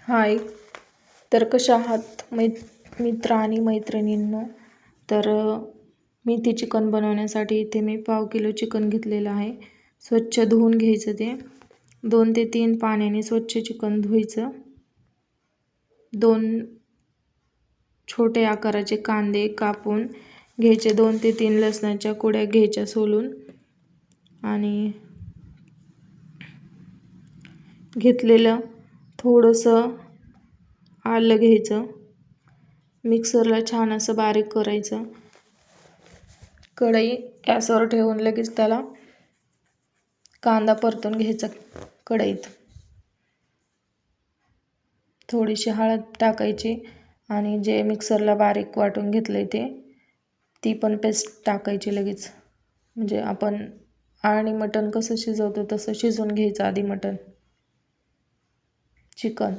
हाय. तर कशा आहात मित्र आणि मैत्रिणींनो? तर मेथी चिकन बनवण्यासाठी इथे मी 1/2 किलो चिकन घेतलेलं आहे. स्वच्छ धुवून घ्यायचं ते. 2 ते 3 पाण्याने स्वच्छ चिकन धुवायचं. 2 छोटे आकाराचे कांदे कापून घ्यायचे. 2 ते 3 लसणाच्या कुड्या घ्यायच्या सोलून. आणि घेतलेलं थोडंसं आलं घ्यायचं. मिक्सरला छान असं बारीक करायचं. कढई गॅसवर ठेवून लगेच त्याला कांदा परतून घ्यायचा कढईत. थोडीशी हळद टाकायची आणि जे मिक्सरला बारीक वाटून घेतलंय ती पण पेस्ट टाकायची लगेच. म्हणजे आपण आणि मटण कसं शिजवतो तसं शिजवून घ्यायचं आधी चिकन.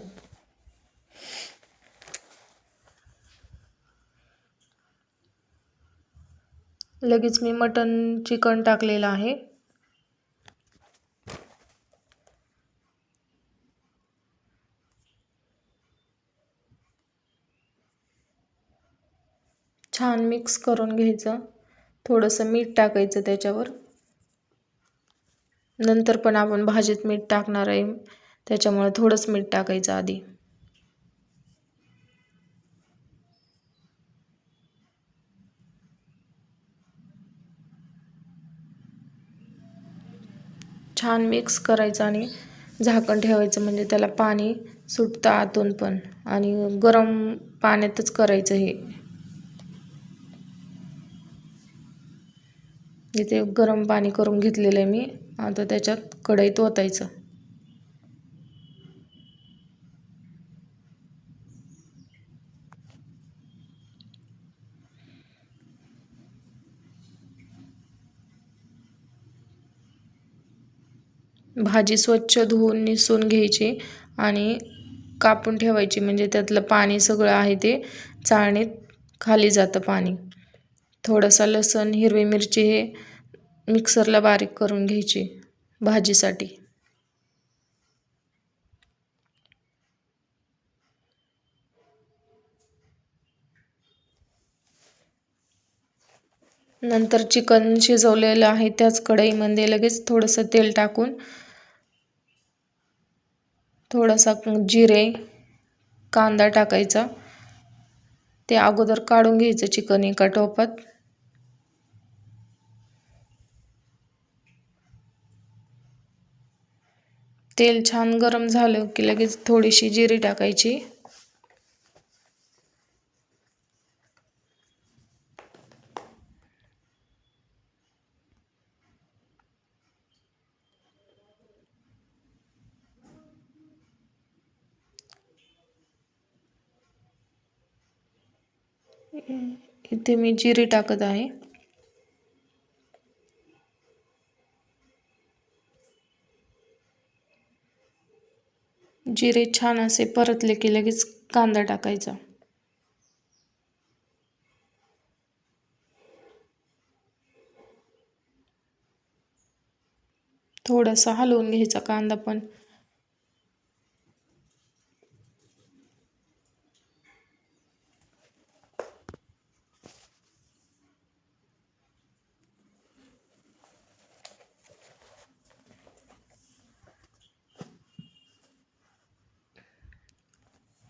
लगेच मी चिकन टाकलेलं आहे. छान मिक्स करून घ्यायचं. थोडंसं मीठ टाकायचं त्याच्यावर. नंतर पण आपण भाजीत मीठ टाकणार आहे, त्याच्यामुळे थोडंच मीठ टाकायचं आधी. छान मिक्स करायचं आणि झाकण ठेवायचं, म्हणजे त्याला पाणी सुटतं आतून पण. आणि गरम पाण्यातच करायचं हे. इथे गरम पाणी करून घेतलेलं आहे मी. आता त्याच्यात कढईत ओतायचं. भाजी स्वच्छ धुवून निसून घ्यायची आणि कापून ठेवायची, म्हणजे त्यातलं पाणी सगळं आहे ते चाळणीत खाली जातं पाणी. थोडासा लसूण, हिरवी मिरची हे मिक्सरला बारीक करून घ्यायची भाजीसाठी. नंतर चिकन शिजवलेलं आहे त्याच कढईमध्ये लगेच थोडंसं तेल टाकून थोडासा जिरे, कांदा टाकायचा. ते अगोदर काढून घ्यायचं चिकन एका टोपात. तेल छान गरम झालं की लगेच थोडीशी जिरी टाकायची. इथे मी जिरी टाकत आहे. जिरे छान असे परतले की लगेच कांदा टाकायचा. थोडासा हलवून घ्यायचा कांदा पण.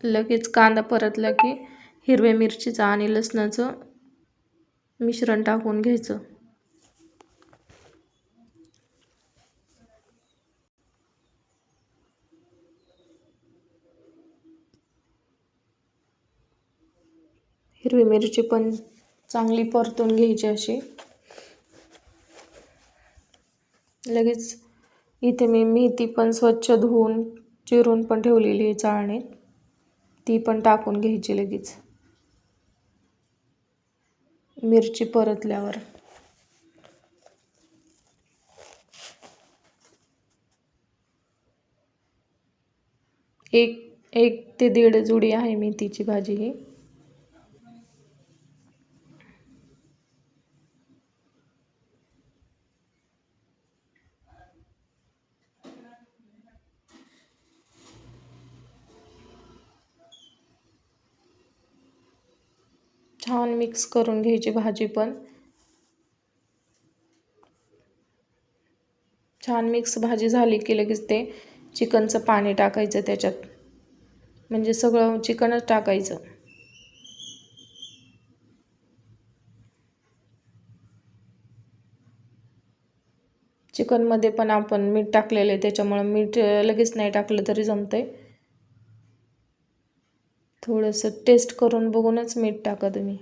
लगेच कांदा परतला की हिरव्या मिरचीचं आणि लसणाचं मिश्रण टाकून घ्यायचं. हिरवी मिरची पण चांगली परतून घ्यायची अशी. लगेच इथे मी मेथी पण स्वच्छ धुवून चिरून पण ठेवलेली आहे चाळणीत. ती पण टाकून घ्यायची लगेच मिरची परतल्यावर. एक ते 1.5 जुडी आहे मेथीची भाजी ही. छान मिक्स करून घ्यायची भाजी पण. छान मिक्स भाजी झाली की लगेच ते चिकनचं पाणी टाकायचं त्याच्यात, म्हणजे सगळं चिकनच टाकायचं. चिकनमध्ये पण आपण मीठ टाकलेलं आहे, त्याच्यामुळे मीठ लगेच नाही टाकलं तरी जमतंय. थोडंसं टेस्ट करून बघूनच मीठ टाका तुम्ही.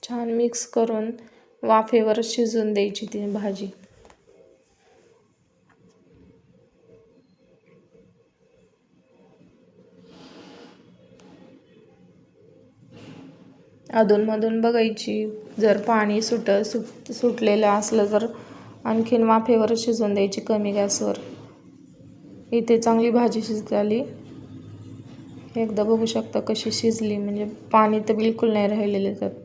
छान मिक्स करून वाफेवर शिजून द्यायची ती भाजी. अधूनमधून बघायची, जर पाणी सुटलेलं असलं तर आणखीन वाफेवर शिजवून द्यायची कमी गॅसवर. इथे चांगली भाजी शिजली. एकदा बघू शकता कशी शिजली, म्हणजे पाणी तर बिलकुल नाही राहिलेलं त्यात.